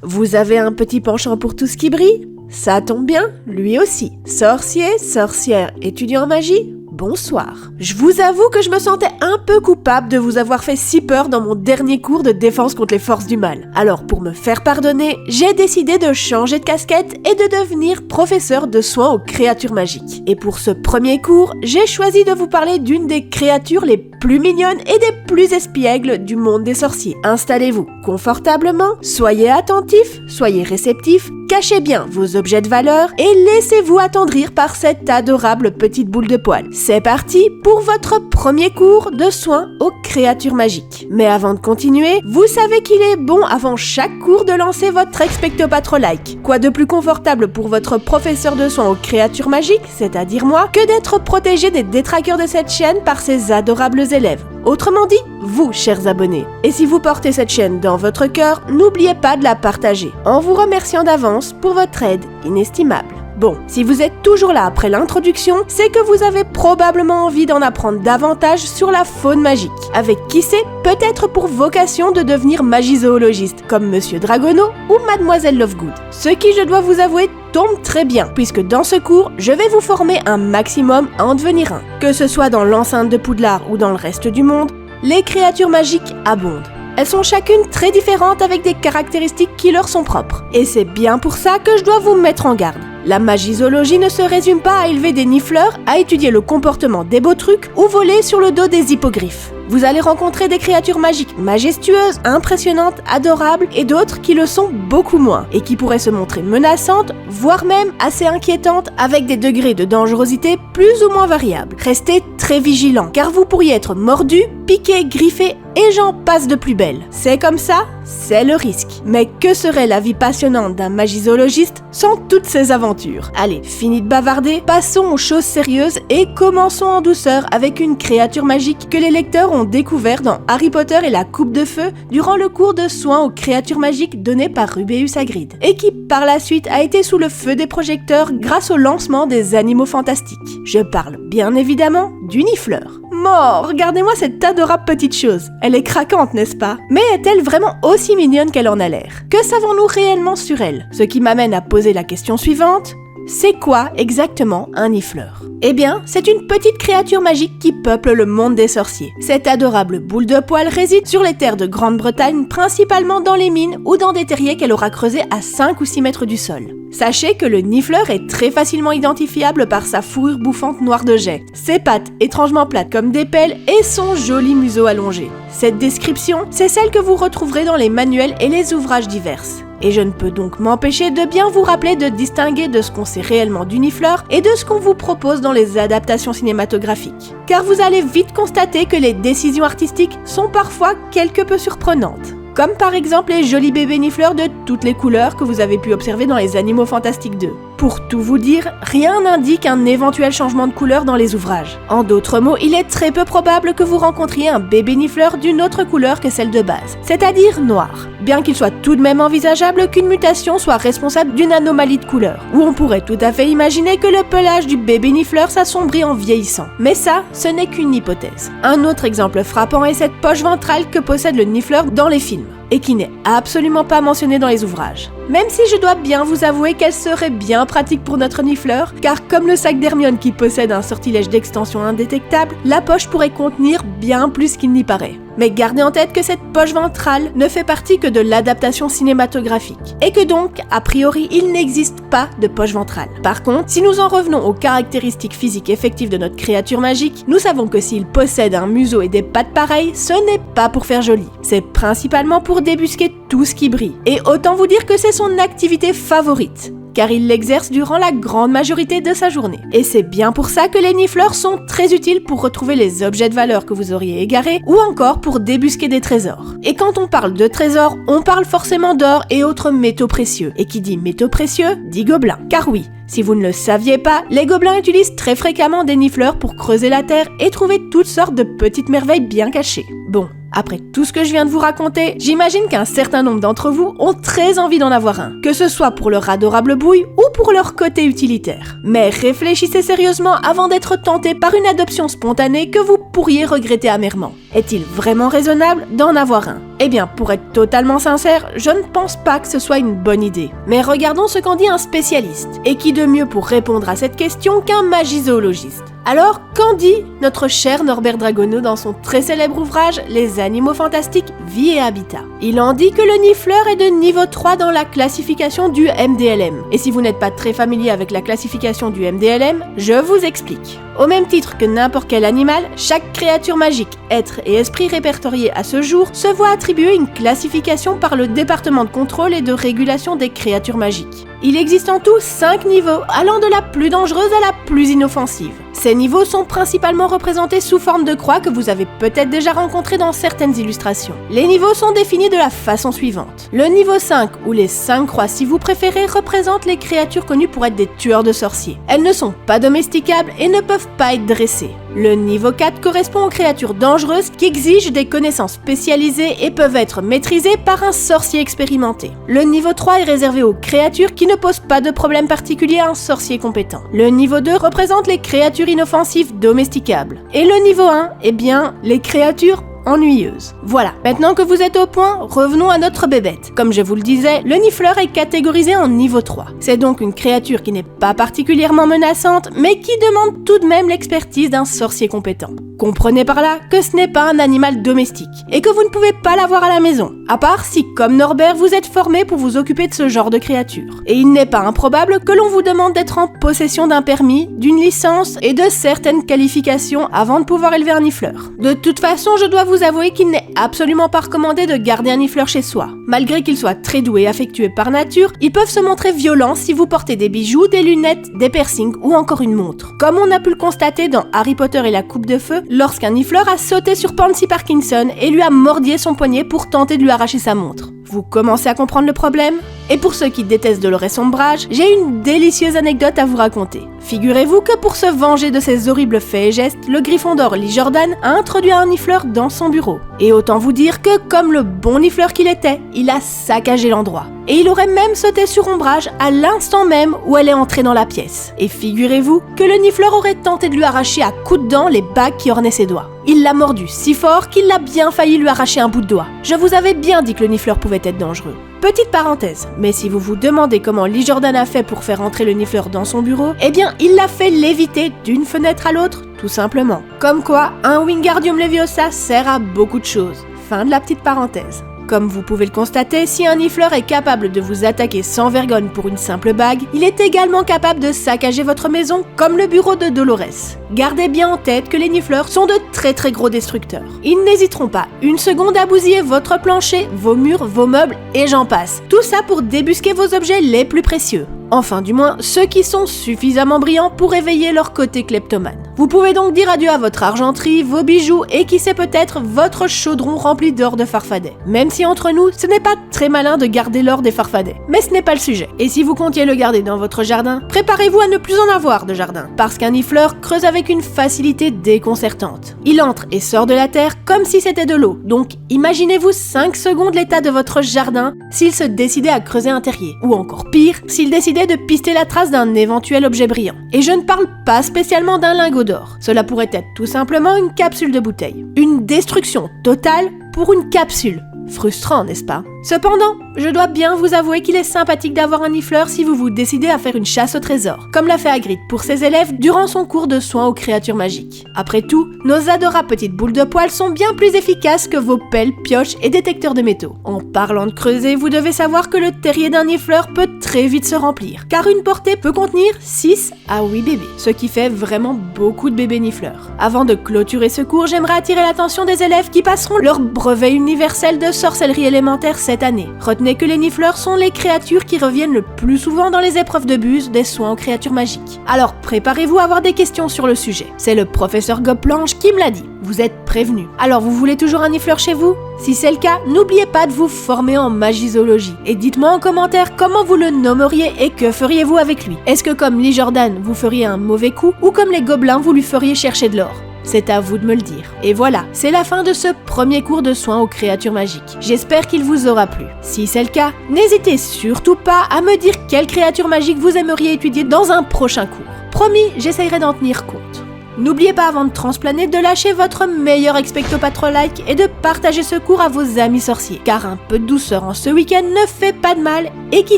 Vous avez un petit penchant pour tout ce qui brille? Ça tombe bien, lui aussi. Sorcier, sorcière, étudiant en magie? Bonsoir. Je vous avoue que je me sentais un peu coupable de vous avoir fait si peur dans mon dernier cours de défense contre les forces du mal. Alors pour me faire pardonner, j'ai décidé de changer de casquette et de devenir professeur de soins aux créatures magiques. Et pour ce premier cours, j'ai choisi de vous parler d'une des créatures les plus mignonnes et des plus espiègles du monde des sorciers. Installez-vous confortablement, soyez attentifs, soyez réceptifs, cachez bien vos objets de valeur et laissez-vous attendrir par cette adorable petite boule de poil. C'est parti pour votre premier cours de soins aux créatures magiques. Mais avant de continuer, vous savez qu'il est bon avant chaque cours de lancer votre Expecto Patro-like. Quoi de plus confortable pour votre professeur de soins aux créatures magiques, c'est-à-dire moi, que d'être protégé des détraqueurs de cette chaîne par ces adorables élèves. Autrement dit, vous, chers abonnés. Et si vous portez cette chaîne dans votre cœur, n'oubliez pas de la partager, en vous remerciant d'avance pour votre aide inestimable. Bon, si vous êtes toujours là après l'introduction, c'est que vous avez probablement envie d'en apprendre davantage sur la faune magique. Avec qui sait, peut-être pour vocation de devenir magizoologiste, comme Monsieur Dragono ou Mademoiselle Lovegood. Ce qui, je dois vous avouer, tombe très bien, puisque dans ce cours, je vais vous former un maximum à en devenir un. Que ce soit dans l'enceinte de Poudlard ou dans le reste du monde, les créatures magiques abondent. Elles sont chacune très différentes avec des caractéristiques qui leur sont propres. Et c'est bien pour ça que je dois vous mettre en garde. La magizoologie ne se résume pas à élever des nifleurs, à étudier le comportement des beaux trucs ou voler sur le dos des hippogriffes. Vous allez rencontrer des créatures magiques majestueuses, impressionnantes, adorables et d'autres qui le sont beaucoup moins et qui pourraient se montrer menaçantes, voire même assez inquiétantes avec des degrés de dangerosité plus ou moins variables. Restez très vigilants car vous pourriez être mordu, piqué, griffé et j'en passe de plus belle. C'est comme ça, c'est le risque. Mais que serait la vie passionnante d'un magizoologiste sans toutes ces aventures? Allez, fini de bavarder, passons aux choses sérieuses et commençons en douceur avec une créature magique que les lecteurs ont découvert dans Harry Potter et la Coupe de Feu durant le cours de soins aux créatures magiques donné par Rubéus Hagrid et qui par la suite a été sous le feu des projecteurs grâce au lancement des Animaux Fantastiques. Je parle bien évidemment du nifleur. Mort, regardez-moi cette adorable petite chose. Elle est craquante, n'est-ce pas? Mais est-elle vraiment aussi mignonne qu'elle en a l'air? Que savons-nous réellement sur elle? Ce qui m'amène à poser la question suivante. C'est quoi exactement un nifleur? Eh bien, c'est une petite créature magique qui peuple le monde des sorciers. Cette adorable boule de poil réside sur les terres de Grande-Bretagne, principalement dans les mines ou dans des terriers qu'elle aura creusés à 5 ou 6 mètres du sol. Sachez que le nifleur est très facilement identifiable par sa fourrure bouffante noire de jet, ses pattes étrangement plates comme des pelles et son joli museau allongé. Cette description, c'est celle que vous retrouverez dans les manuels et les ouvrages divers. Et je ne peux donc m'empêcher de bien vous rappeler de distinguer de ce qu'on sait réellement du nifleur et de ce qu'on vous propose dans les adaptations cinématographiques. Car vous allez vite constater que les décisions artistiques sont parfois quelque peu surprenantes. Comme par exemple les jolis bébés nifleurs de toutes les couleurs que vous avez pu observer dans les Animaux Fantastiques 2. Pour tout vous dire, rien n'indique un éventuel changement de couleur dans les ouvrages. En d'autres mots, il est très peu probable que vous rencontriez un bébé nifleur d'une autre couleur que celle de base, c'est-à-dire noir. Bien qu'il soit tout de même envisageable qu'une mutation soit responsable d'une anomalie de couleur, où on pourrait tout à fait imaginer que le pelage du bébé nifleur s'assombrit en vieillissant. Mais ça, ce n'est qu'une hypothèse. Un autre exemple frappant est cette poche ventrale que possède le nifleur dans les films, et qui n'est absolument pas mentionnée dans les ouvrages. Même si je dois bien vous avouer qu'elle serait bien pratique pour notre nifleur, car comme le sac d'Hermione qui possède un sortilège d'extension indétectable, la poche pourrait contenir bien plus qu'il n'y paraît. Mais gardez en tête que cette poche ventrale ne fait partie que de l'adaptation cinématographique, et que donc, a priori, il n'existe pas de poche ventrale. Par contre, si nous en revenons aux caractéristiques physiques effectives de notre créature magique, nous savons que s'il possède un museau et des pattes pareilles, ce n'est pas pour faire joli. C'est principalement pour débusquer tout ce qui brille. Et autant vous dire que c'est son activité favorite, car il l'exerce durant la grande majorité de sa journée. Et c'est bien pour ça que les nifleurs sont très utiles pour retrouver les objets de valeur que vous auriez égarés, ou encore pour débusquer des trésors. Et quand on parle de trésors, on parle forcément d'or et autres métaux précieux. Et qui dit métaux précieux, dit gobelins. Car oui, si vous ne le saviez pas, les gobelins utilisent très fréquemment des nifleurs pour creuser la terre et trouver toutes sortes de petites merveilles bien cachées. Bon, après tout ce que je viens de vous raconter, j'imagine qu'un certain nombre d'entre vous ont très envie d'en avoir un, que ce soit pour leur adorable bouille ou pour leur côté utilitaire. Mais réfléchissez sérieusement avant d'être tenté par une adoption spontanée que vous pourriez regretter amèrement. Est-il vraiment raisonnable d'en avoir un? Eh bien, pour être totalement sincère, je ne pense pas que ce soit une bonne idée. Mais regardons ce qu'en dit un spécialiste. Et qui de mieux pour répondre à cette question qu'un magizoologiste? Alors, qu'en dit notre cher Norbert Dragoneau dans son très célèbre ouvrage « Les animaux fantastiques, vie et habitat ». Il en dit que le nifleur est de niveau 3 dans la classification du MDLM. Et si vous n'êtes pas très familier avec la classification du MDLM, je vous explique. Au même titre que n'importe quel animal, chaque créature magique, être et esprit répertorié à ce jour se voit attribuer une classification par le département de contrôle et de régulation des créatures magiques. Il existe en tout 5 niveaux, allant de la plus dangereuse à la plus inoffensive. Ces niveaux sont principalement représentés sous forme de croix que vous avez peut-être déjà rencontrées dans certaines illustrations. Les niveaux sont définis de la façon suivante. Le niveau 5, ou les 5 croix si vous préférez, représente les créatures connues pour être des tueurs de sorciers. Elles ne sont pas domesticables et ne peuvent pas être dressées. Le niveau 4 correspond aux créatures dangereuses qui exigent des connaissances spécialisées et peuvent être maîtrisées par un sorcier expérimenté. Le niveau 3 est réservé aux créatures qui ne posent pas de problème particulier à un sorcier compétent. Le niveau 2 représente les créatures inoffensives domesticables. Et le niveau 1, eh bien, les créatures ennuyeuse. Voilà, maintenant que vous êtes au point, revenons à notre bébête. Comme je vous le disais, le nifleur est catégorisé en niveau 3. C'est donc une créature qui n'est pas particulièrement menaçante, mais qui demande tout de même l'expertise d'un sorcier compétent. Comprenez par là que ce n'est pas un animal domestique, et que vous ne pouvez pas l'avoir à la maison, à part si, comme Norbert, vous êtes formé pour vous occuper de ce genre de créature. Et il n'est pas improbable que l'on vous demande d'être en possession d'un permis, d'une licence et de certaines qualifications avant de pouvoir élever un nifleur. De toute façon, je dois vous avouer qu'il n'est absolument pas recommandé de garder un nifleur chez soi. Malgré qu'ils soient très doux et affectueux par nature, ils peuvent se montrer violents si vous portez des bijoux, des lunettes, des piercings ou encore une montre. Comme on a pu le constater dans Harry Potter et la Coupe de Feu, lorsqu'un nifleur a sauté sur Pansy Parkinson et lui a mordillé son poignet pour tenter de lui arracher sa montre. Vous commencez à comprendre le problème? Et pour ceux qui détestent Dolores Sombrage, j'ai une délicieuse anecdote à vous raconter. Figurez-vous que pour se venger de ses horribles faits et gestes, le Gryffondor Lee Jordan a introduit un nifleur dans son bureau. Et autant vous dire que, comme le bon nifleur qu'il était, il a saccagé l'endroit. Et il aurait même sauté sur Ombrage à l'instant même où elle est entrée dans la pièce. Et figurez-vous que le nifleur aurait tenté de lui arracher à coups de dents les bagues qui ornaient ses doigts. Il l'a mordu si fort qu'il a bien failli lui arracher un bout de doigt. Je vous avais bien dit que le nifleur pouvait être dangereux. Petite parenthèse, mais si vous vous demandez comment Lee Jordan a fait pour faire entrer le nifleur dans son bureau, eh bien il l'a fait léviter d'une fenêtre à l'autre, tout simplement. Comme quoi, un Wingardium Leviosa sert à beaucoup de choses. Fin de la petite parenthèse. Comme vous pouvez le constater, si un nifleur est capable de vous attaquer sans vergogne pour une simple bague, il est également capable de saccager votre maison comme le bureau de Dolores. Gardez bien en tête que les nifleurs sont de très gros destructeurs. Ils n'hésiteront pas une seconde à bousiller votre plancher, vos murs, vos meubles et j'en passe. Tout ça pour débusquer vos objets les plus précieux. Enfin, du moins, ceux qui sont suffisamment brillants pour éveiller leur côté kleptomane. Vous pouvez donc dire adieu à votre argenterie, vos bijoux et qui sait peut-être votre chaudron rempli d'or de farfadets. Même si entre nous, ce n'est pas très malin de garder l'or des farfadets. Mais ce n'est pas le sujet. Et si vous comptiez le garder dans votre jardin, préparez-vous à ne plus en avoir de jardin. Parce qu'un nifleur creuse avec une facilité déconcertante. Il entre et sort de la terre comme si c'était de l'eau. Donc imaginez-vous 5 secondes l'état de votre jardin s'il se décidait à creuser un terrier. Ou encore pire, s'il décidait de pister la trace d'un éventuel objet brillant. Et je ne parle pas spécialement d'un lingot d'or. Cela pourrait être tout simplement une capsule de bouteille. Une destruction totale pour une capsule. Frustrant, n'est-ce pas? Cependant, je dois bien vous avouer qu'il est sympathique d'avoir un nifleur si vous vous décidez à faire une chasse au trésor, comme l'a fait Hagrid pour ses élèves durant son cours de soins aux créatures magiques. Après tout, nos adorables petites boules de poils sont bien plus efficaces que vos pelles, pioches et détecteurs de métaux. En parlant de creuser, vous devez savoir que le terrier d'un nifleur peut très vite se remplir, car une portée peut contenir 6 à 8 bébés, ce qui fait vraiment beaucoup de bébés nifleurs. Avant de clôturer ce cours, j'aimerais attirer l'attention des élèves qui passeront leur brevet universel de sorcellerie élémentaire cette année. Retenez que les nifleurs sont les créatures qui reviennent le plus souvent dans les épreuves de buse des soins aux créatures magiques. Alors préparez-vous à avoir des questions sur le sujet. C'est le professeur Gobplanche qui me l'a dit. Vous êtes prévenus. Alors vous voulez toujours un nifleur chez vous? Si c'est le cas, n'oubliez pas de vous former en magizoologie. Et dites-moi en commentaire comment vous le nommeriez et que feriez-vous avec lui. Est-ce que comme Lee Jordan, vous feriez un mauvais coup ou comme les gobelins, vous lui feriez chercher de l'or? C'est à vous de me le dire. Et voilà, c'est la fin de ce premier cours de soins aux créatures magiques. J'espère qu'il vous aura plu. Si c'est le cas, n'hésitez surtout pas à me dire quelle créature magique vous aimeriez étudier dans un prochain cours. Promis, j'essayerai d'en tenir compte. N'oubliez pas avant de transplaner de lâcher votre meilleur expecto patron like et de partager ce cours à vos amis sorciers, car un peu de douceur en ce week-end ne fait pas de mal et qui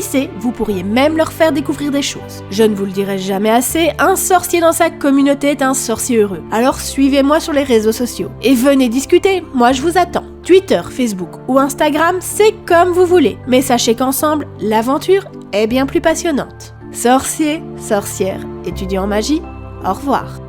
sait, vous pourriez même leur faire découvrir des choses. Je ne vous le dirai jamais assez, un sorcier dans sa communauté est un sorcier heureux. Alors suivez-moi sur les réseaux sociaux et venez discuter, moi je vous attends. Twitter, Facebook ou Instagram, c'est comme vous voulez, mais sachez qu'ensemble, l'aventure est bien plus passionnante. Sorciers, sorcières, étudiants en magie, au revoir.